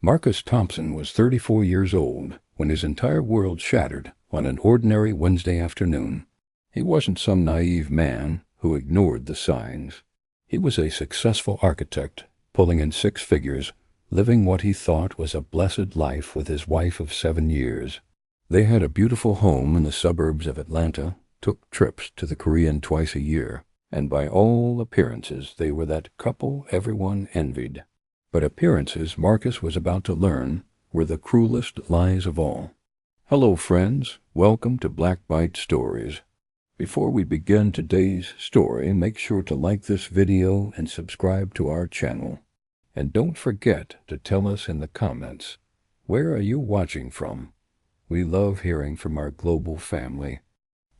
Marcus Thompson was 34 years old when his entire world shattered on an ordinary Wednesday afternoon. He wasn't some naive man who ignored the signs. He was a successful architect, pulling in six figures, living what he thought was a blessed life with his wife of 7 years. They had a beautiful home in the suburbs of Atlanta, took trips to the Korean twice a year, and by all appearances they were that couple everyone envied. But appearances, Marcus was about to learn, were the cruelest lies of all. Hello friends, welcome to Black Bite Stories. Before we begin today's story, make sure to like this video and subscribe to our channel. And don't forget to tell us in the comments, where are you watching from? We love hearing from our global family.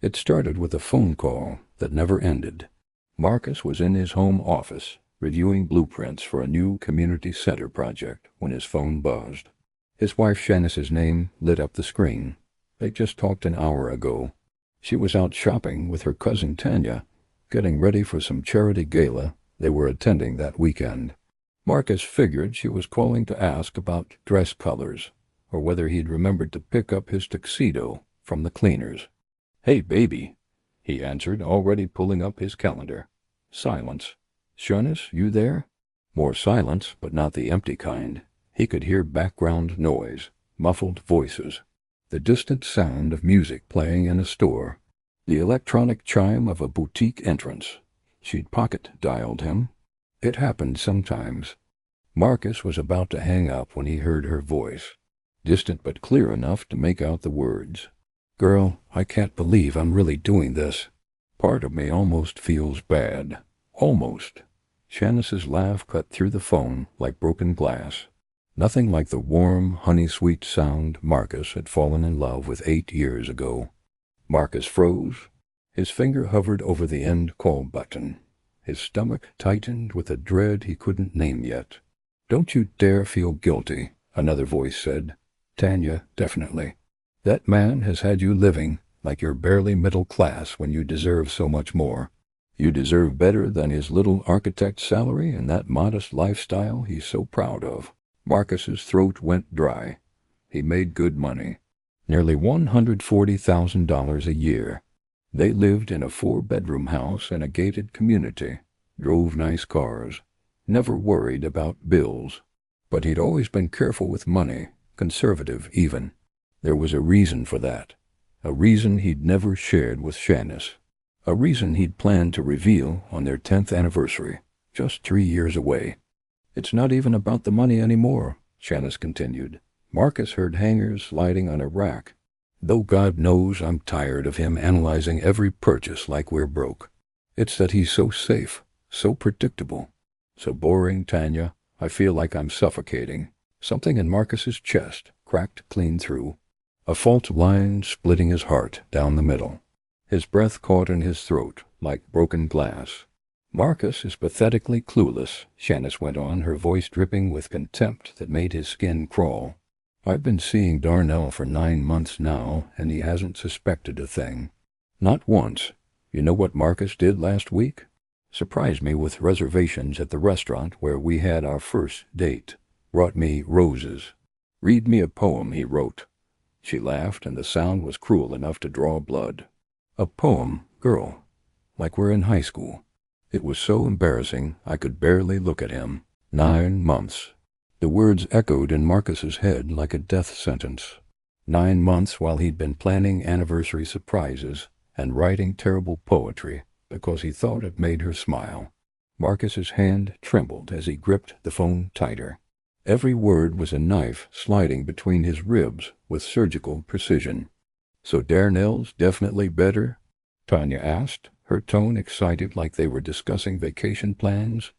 It started with a phone call that never ended. Marcus was in his home office, reviewing blueprints for a new community center project when his phone buzzed. His wife Shanice's name lit up the screen. They just talked an hour ago. She was out shopping with her cousin Tanya, getting ready for some charity gala they were attending that weekend. Marcus figured she was calling to ask about dress colors, or whether he'd remembered to pick up his tuxedo from the cleaners. "Hey, baby," he answered, already pulling up his calendar. Silence. "Shanice, you there?" More silence, but not the empty kind. He could hear background noise, muffled voices, the distant sound of music playing in a store, the electronic chime of a boutique entrance. She'd pocket-dialed him. It happened sometimes. Marcus was about to hang up when he heard her voice, distant but clear enough to make out the words. "Girl, I can't believe I'm really doing this. Part of me almost feels bad. Almost." Shanice's laugh cut through the phone like broken glass. Nothing like the warm, honey-sweet sound Marcus had fallen in love with 8 years ago. Marcus froze. His finger hovered over the end call button. His stomach tightened with a dread he couldn't name yet. "Don't you dare feel guilty," another voice said. "Tanya, definitely. That man has had you living like you're barely middle class when you deserve so much more. You deserve better than his little architect salary and that modest lifestyle he's so proud of." Marcus's throat went dry. He made good money. Nearly $140,000 a year. They lived in a 4-bedroom house in a gated community, drove nice cars, never worried about bills. But he'd always been careful with money, conservative even. There was a reason for that, a reason he'd never shared with Shanice, a reason he'd planned to reveal on their 10th anniversary, just 3 years away. "It's not even about the money anymore," Shanice continued. Marcus heard hangers sliding on a rack. "Though God knows I'm tired of him analyzing every purchase like we're broke. It's that he's so safe, so predictable, so boring, Tanya. I feel like I'm suffocating." Something in Marcus's chest cracked clean through, a fault line splitting his heart down the middle. His breath caught in his throat like broken glass. "Marcus is pathetically clueless," Shanice went on, her voice dripping with contempt that made his skin crawl. "I've been seeing Darnell for 9 months now, and he hasn't suspected a thing. Not once. You know what Marcus did last week? Surprised me with reservations at the restaurant where we had our first date. Brought me roses. Read me a poem he wrote." She laughed, and the sound was cruel enough to draw blood. "A poem, girl? Like we're in high school." It was so embarrassing I could barely look at him. 9 months. The words echoed in Marcus's head like a death sentence. 9 months while he'd been planning anniversary surprises and writing terrible poetry because he thought it made her smile. Marcus's hand trembled as he gripped the phone tighter. Every word was a knife sliding between his ribs with surgical precision. "So Darnell's definitely better?" Tanya asked, her tone excited like they were discussing vacation plans.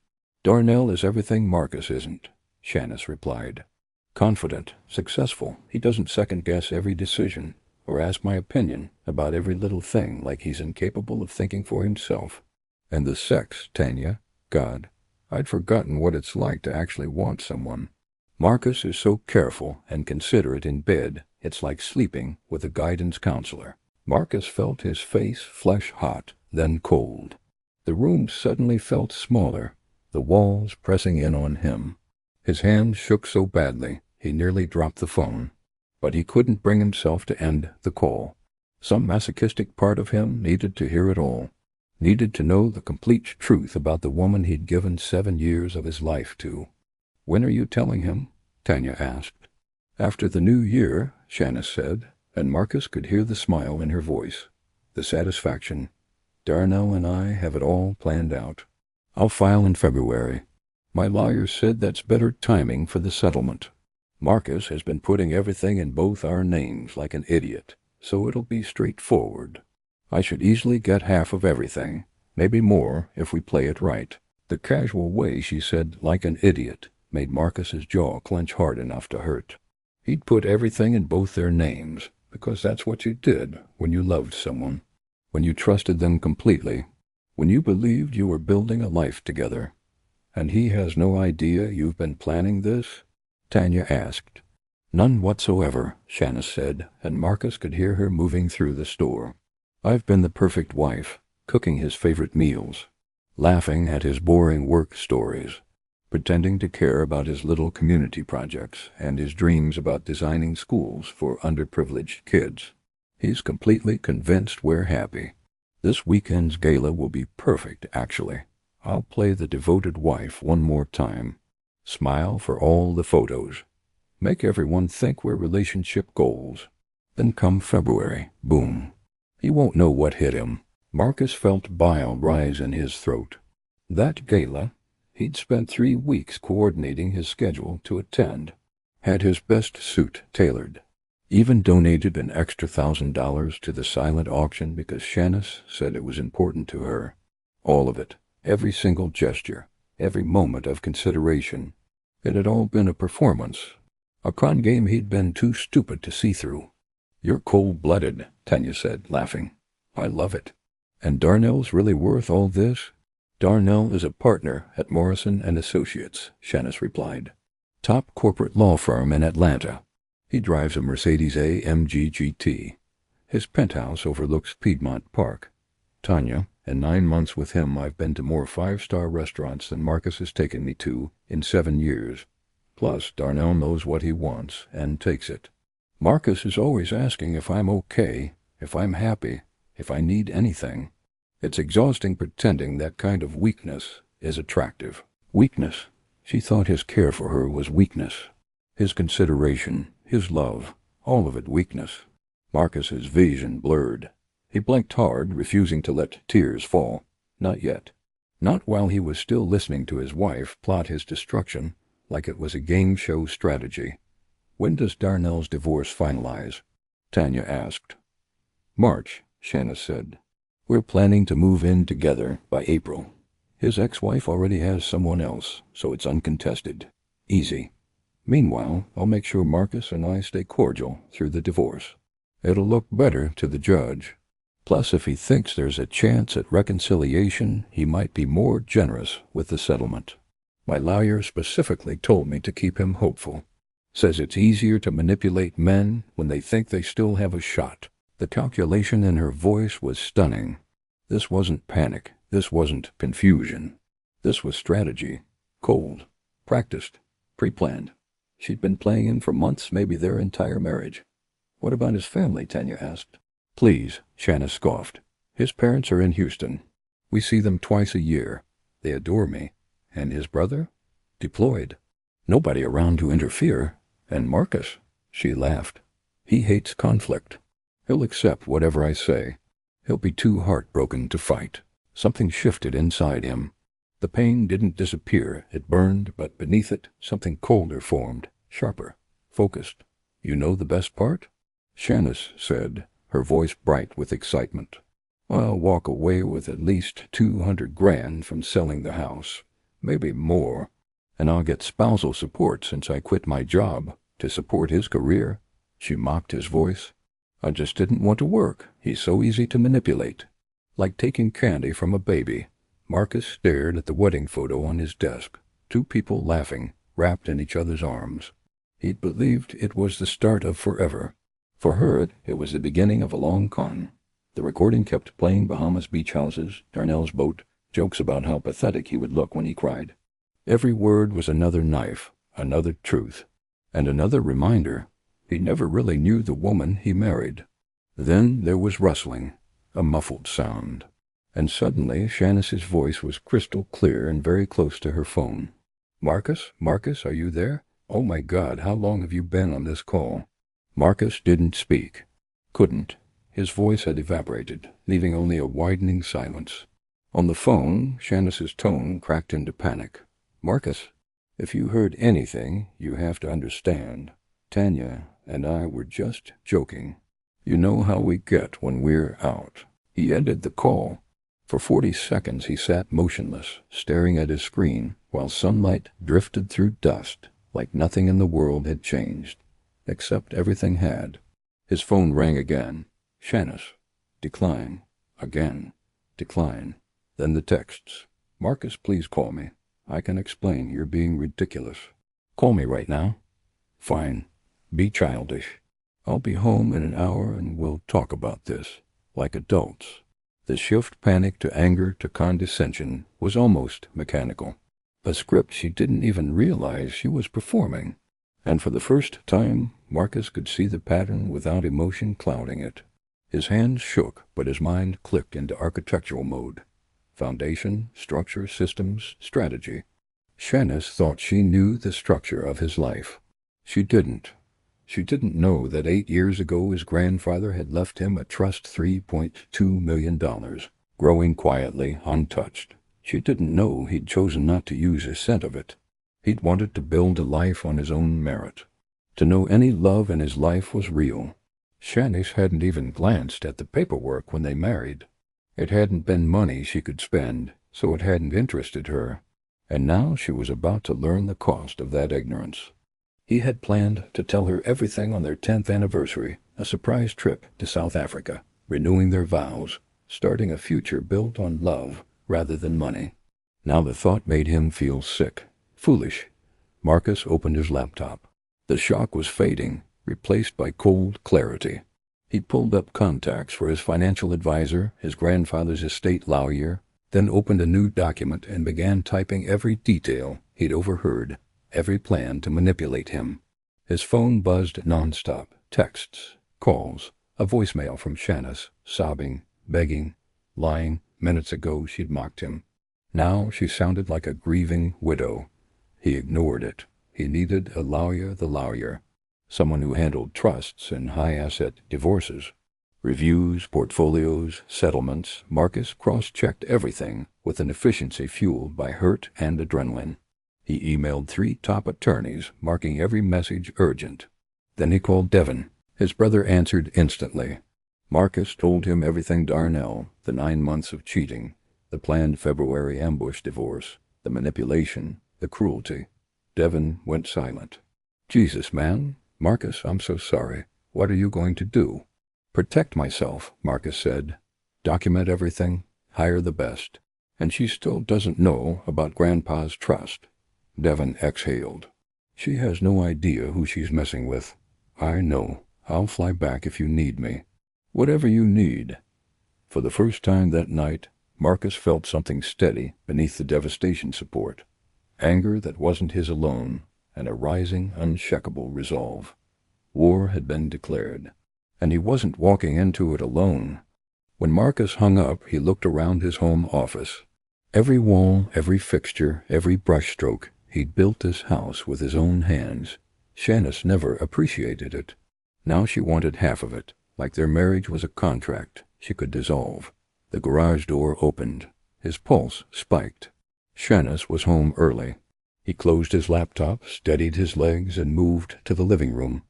"Darnell is everything Marcus isn't," Shanice replied. "Confident, successful. He doesn't second-guess every decision or ask my opinion about every little thing like he's incapable of thinking for himself. And the sex, Tanya, God, I'd forgotten what it's like to actually want someone. Marcus is so careful and considerate in bed, it's like sleeping with a guidance counselor." Marcus felt his face flesh hot, then cold. The room suddenly felt smaller, the walls pressing in on him. His hands shook so badly He nearly dropped the phone. But he couldn't bring himself to end the call. Some masochistic part of him needed to hear it all. Needed to know the complete truth about the woman he'd given 7 years of his life to. "When are you telling him?" Tanya asked. "After the new year," Shanna said, and Marcus could hear the smile in her voice, the satisfaction. "Darnell and I have it all planned out. I'll file in February. My lawyer said that's better timing for the settlement. Marcus has been putting everything in both our names like an idiot, so it'll be straightforward. I should easily get half of everything, maybe more if we play it right." The casual way she said "like an idiot" made Marcus's jaw clench hard enough to hurt. He'd put everything in both their names, because that's what you did when you loved someone, when you trusted them completely, when you believed you were building a life together. "And he has no idea you've been planning this?" Tanya asked. "None whatsoever," Shanna said, and Marcus could hear her moving through the store. "I've been the perfect wife, cooking his favorite meals, laughing at his boring work stories, pretending to care about his little community projects and his dreams about designing schools for underprivileged kids. He's completely convinced we're happy. This weekend's gala will be perfect, actually. I'll play the devoted wife one more time. Smile for all the photos. Make everyone think we're relationship goals. Then come February, boom. He won't know what hit him." Marcus felt bile rise in his throat. That gala, he'd spent 3 weeks coordinating his schedule to attend, had his best suit tailored, even donated an extra $1,000 to the silent auction because Shanice said it was important to her. All of it, every single gesture, every moment of consideration. It had all been a performance, a con game he'd been too stupid to see through. "You're cold-blooded," Tanya said, laughing. "I love it." "And Darnell's really worth all this?" "Darnell is a partner at Morrison & Associates," Shanice replied. "Top corporate law firm in Atlanta. He drives a Mercedes-AMG GT. His penthouse overlooks Piedmont Park. Tanya, in 9 months with him I've been to more 5-star restaurants than Marcus has taken me to in 7 years. Plus, Darnell knows what he wants and takes it. Marcus is always asking if I'm okay, if I'm happy, if I need anything. It's exhausting pretending that kind of weakness is attractive." Weakness. She thought his care for her was weakness. His consideration, his love, all of it weakness. Marcus's vision blurred. He blinked hard, refusing to let tears fall. Not yet. Not while he was still listening to his wife plot his destruction like it was a game show strategy. "When does Darnell's divorce finalize?" Tanya asked. "March," Shanna said. "We're planning to move in together by April. His ex-wife already has someone else, so it's uncontested. Easy. Meanwhile, I'll make sure Marcus and I stay cordial through the divorce. It'll look better to the judge. Plus, if he thinks there's a chance at reconciliation, he might be more generous with the settlement. My lawyer specifically told me to keep him hopeful. Says it's easier to manipulate men when they think they still have a shot." The calculation in her voice was stunning. This wasn't panic. This wasn't confusion. This was strategy. Cold. Practiced. Pre-planned. She'd been playing him for months, maybe their entire marriage. "What about his family?" Tanya asked. "Please," Shanna scoffed. "His parents are in Houston. We see them twice a year. They adore me. And his brother? Deployed. Nobody around to interfere. And Marcus," she laughed. "He hates conflict. He'll accept whatever I say. He'll be too heartbroken to fight." Something shifted inside him. The pain didn't disappear. It burned, but beneath it, something colder formed, sharper, focused. "You know the best part?" Shanice said, her voice bright with excitement. "I'll walk away with at least $200,000 from selling the house. Maybe more. And I'll get spousal support since I quit my job to support his career." She mocked his voice. "I just didn't want to work. He's so easy to manipulate." Like taking candy from a baby, Marcus stared at the wedding photo on his desk. 2 people laughing, wrapped in each other's arms. He'd believed it was the start of forever. For her, it was the beginning of a long con. The recording kept playing Bahamas beach houses, Darnell's boat, jokes about how pathetic he would look when he cried. Every word was another knife, another truth. And another reminder, he never really knew the woman he married. Then there was rustling, a muffled sound. And suddenly Shanice's voice was crystal clear and very close to her phone. "Marcus? Marcus, are you there? Oh my God, how long have you been on this call?" Marcus didn't speak. Couldn't. His voice had evaporated, leaving only a widening silence. On the phone, Shanice's tone cracked into panic. "Marcus, if you heard anything, you have to understand. Tanya and I were just joking. You know how we get when we're out." He ended the call. For 40 seconds he sat motionless, staring at his screen, while sunlight drifted through dust, like nothing in the world had changed. Except everything had. His phone rang again. "Shanice. Decline. Again. Decline." Then the texts. "Marcus, please call me. I can explain. You're being ridiculous. Call me right now." "Fine. Be childish. I'll be home in an hour and we'll talk about this. Like adults." The shift panic to anger to condescension was almost mechanical. A script she didn't even realize she was performing. And for the first time, Marcus could see the pattern without emotion clouding it. His hands shook, but his mind clicked into architectural mode. Foundation, structure, systems, strategy. Shanice thought she knew the structure of his life. She didn't. She didn't know that 8 years ago his grandfather had left him a trust $3.2 million, growing quietly, untouched. She didn't know he'd chosen not to use a cent of it. He'd wanted to build a life on his own merit. To know any love in his life was real. Shanice hadn't even glanced at the paperwork when they married. It hadn't been money she could spend, so it hadn't interested her. And now she was about to learn the cost of that ignorance. He had planned to tell her everything on their 10th anniversary, a surprise trip to South Africa, renewing their vows, starting a future built on love rather than money. Now the thought made him feel sick, foolish. Marcus opened his laptop. The shock was fading, replaced by cold clarity. He pulled up contacts for his financial advisor, his grandfather's estate lawyer, then opened a new document and began typing every detail he'd overheard. Every plan to manipulate him. His phone buzzed nonstop. Texts, calls, a voicemail from Shanice, sobbing, begging, lying. Minutes ago she'd mocked him. Now she sounded like a grieving widow. He ignored it. He needed a lawyer, someone who handled trusts and high-asset divorces. Reviews, portfolios, settlements. Marcus cross-checked everything with an efficiency fueled by hurt and adrenaline. He emailed 3 top attorneys, marking every message urgent. Then he called Devin. His brother answered instantly. Marcus told him everything: Darnell, the 9 months of cheating, the planned February ambush divorce, the manipulation, the cruelty. Devin went silent. "Jesus, man. Marcus, I'm so sorry. What are you going to do?" "Protect myself," Marcus said. "Document everything. Hire the best. And she still doesn't know about Grandpa's trust." Devin exhaled. "She has no idea who she's messing with. I know. I'll fly back if you need me. Whatever you need." For the first time that night, Marcus felt something steady beneath the devastation support. Anger that wasn't his alone, and a rising, unshakable resolve. War had been declared, and he wasn't walking into it alone. When Marcus hung up, he looked around his home office. Every wall, every fixture, every brushstroke. He'd built this house with his own hands. Shanice never appreciated it. Now she wanted half of it, like their marriage was a contract she could dissolve. The garage door opened. His pulse spiked. Shanice was home early. He closed his laptop, steadied his legs, and moved to the living room.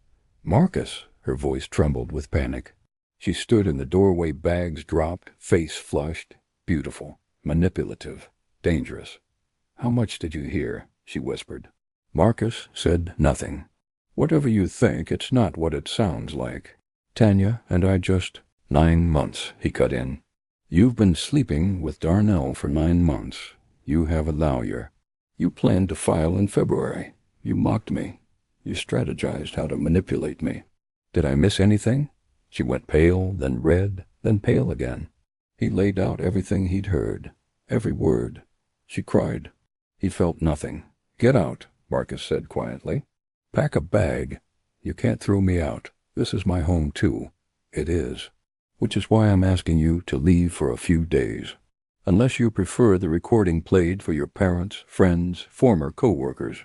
"Marcus!" Her voice trembled with panic. She stood in the doorway, bags dropped, face flushed, beautiful, manipulative, dangerous. "How much did you hear?" she whispered. Marcus said nothing. "Whatever you think, it's not what it sounds like. Tanya and I just—" "9 months," he cut in. "You've been sleeping with Darnell for 9 months. You have a lawyer. You planned to file in February. You mocked me. You strategized how to manipulate me. Did I miss anything?" She went pale, then red, then pale again. He laid out everything he'd heard, every word. She cried. He felt nothing. "Get out," Marcus said quietly. Pack a bag. You can't throw me out. This is my home too. It is. Which is why I'm asking you to leave for a few days. Unless you prefer the recording played for your parents, friends, former co-workers.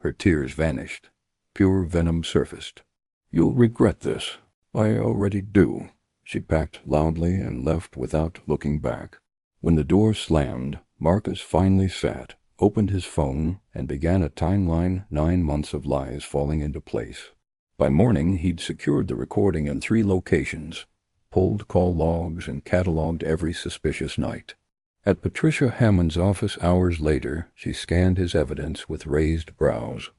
Her tears vanished. Pure venom surfaced. You'll regret this. I already do. She packed loudly and left without looking back. When the door slammed, Marcus finally sat, opened his phone, and began a timeline, 9 months of lies falling into place. By morning, he'd secured the recording in 3 locations, pulled call logs, and cataloged every suspicious night. At Patricia Hammond's office hours later, she scanned his evidence with raised brows.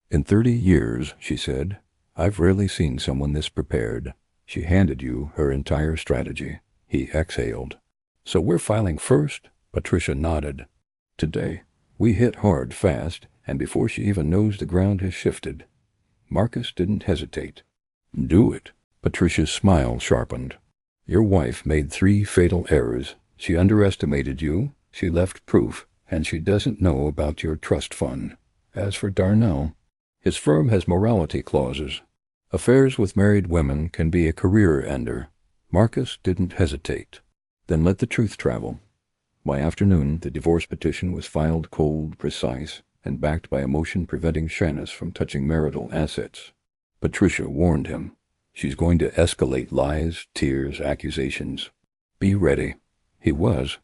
In 30 years, she said, I've rarely seen someone this prepared. She handed you her entire strategy. He exhaled. So we're filing first? Patricia nodded. Today. We hit hard fast, and before she even knows the ground has shifted. Marcus didn't hesitate. Do it. Patricia's smile sharpened. Your wife made 3 fatal errors. She underestimated you, she left proof, and she doesn't know about your trust fund. As for Darnell, his firm has morality clauses. Affairs with married women can be a career ender. Marcus didn't hesitate. Then let the truth travel. By afternoon, the divorce petition was filed cold, precise, and backed by a motion preventing Shanice from touching marital assets. Patricia warned him. She's going to escalate lies, tears, accusations. Be ready. He was.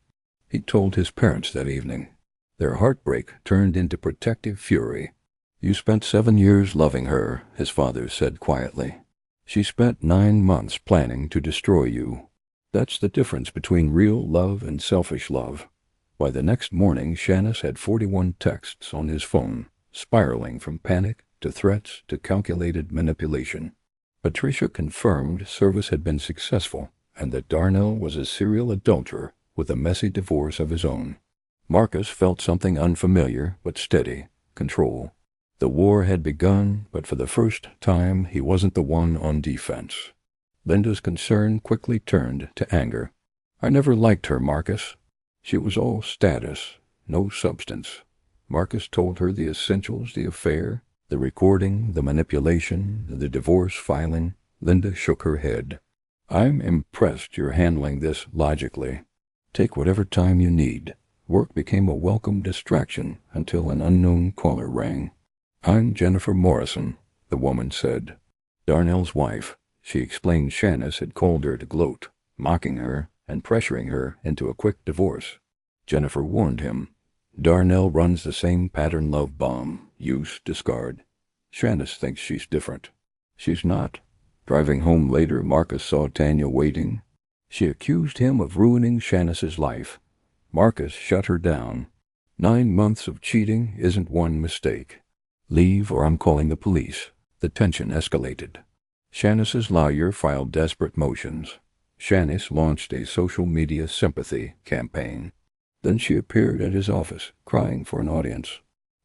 He told his parents that evening. Their heartbreak turned into protective fury. You spent 7 years loving her, his father said quietly. She spent 9 months planning to destroy you. That's the difference between real love and selfish love. By the next morning, Shanice had 41 texts on his phone, spiraling from panic to threats to calculated manipulation. Patricia confirmed service had been successful and that Darnell was a serial adulterer with a messy divorce of his own. Marcus felt something unfamiliar but steady, control. The war had begun, but for the first time he wasn't the one on defense. Linda's concern quickly turned to anger. I never liked her, Marcus. She was all status, no substance. Marcus told her the essentials, the affair, the recording, the manipulation, the divorce filing. Linda shook her head. I'm impressed you're handling this logically. Take whatever time you need. Work became a welcome distraction until an unknown caller rang. I'm Jennifer Morrison, the woman said. Darnell's wife. She explained Shanice had called her to gloat, mocking her and pressuring her into a quick divorce. Jennifer warned him. Darnell runs the same pattern love bomb. Use, discard. Shanice thinks she's different. She's not. Driving home later, Marcus saw Tanya waiting. She accused him of ruining Shanice's life. Marcus shut her down. 9 months of cheating isn't one mistake. Leave or I'm calling the police. The tension escalated. Shanice's lawyer filed desperate motions. Shanice launched a social media sympathy campaign. Then she appeared at his office, crying for an audience.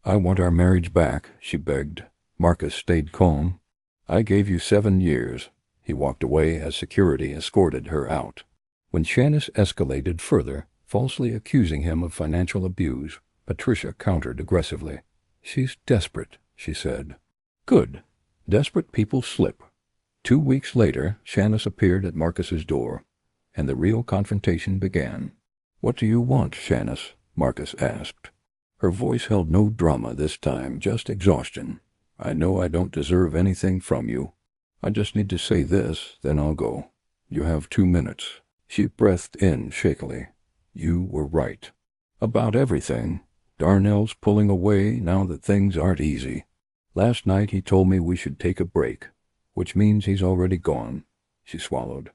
I want our marriage back, she begged. Marcus stayed calm. I gave you 7 years. He walked away as security escorted her out. When Shanice escalated further, falsely accusing him of financial abuse, Patricia countered aggressively. She's desperate, she said. Good. Desperate people slip. 2 weeks later, Shanice appeared at Marcus's door, and the real confrontation began. What do you want, Shanice? Marcus asked. Her voice held no drama this time, just exhaustion. I know I don't deserve anything from you. I just need to say this, then I'll go. You have 2 minutes. She breathed in shakily. You were right. About everything. Darnell's pulling away now that things aren't easy. Last night he told me we should take a break, which means he's already gone. She swallowed.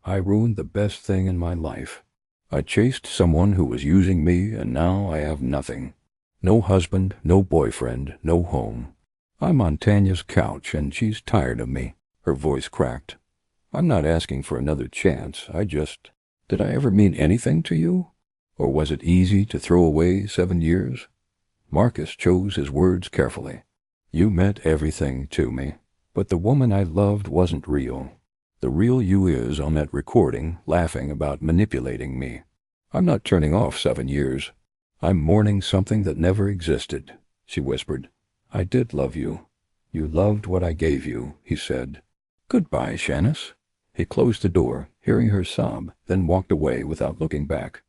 I ruined the best thing in my life. I chased someone who was using me, and now I have nothing. No husband, no boyfriend, no home. I'm on Tanya's couch, and she's tired of me. Her voice cracked. I'm not asking for another chance. Did I ever mean anything to you? Or was it easy to throw away 7 years? Marcus chose his words carefully. You meant everything to me, but the woman I loved wasn't real. The real you is on that recording, laughing about manipulating me. I'm not turning off 7 years. I'm mourning something that never existed, she whispered. I did love you. You loved what I gave you, he said. Goodbye, Shanice. He closed the door, hearing her sob, then walked away without looking back.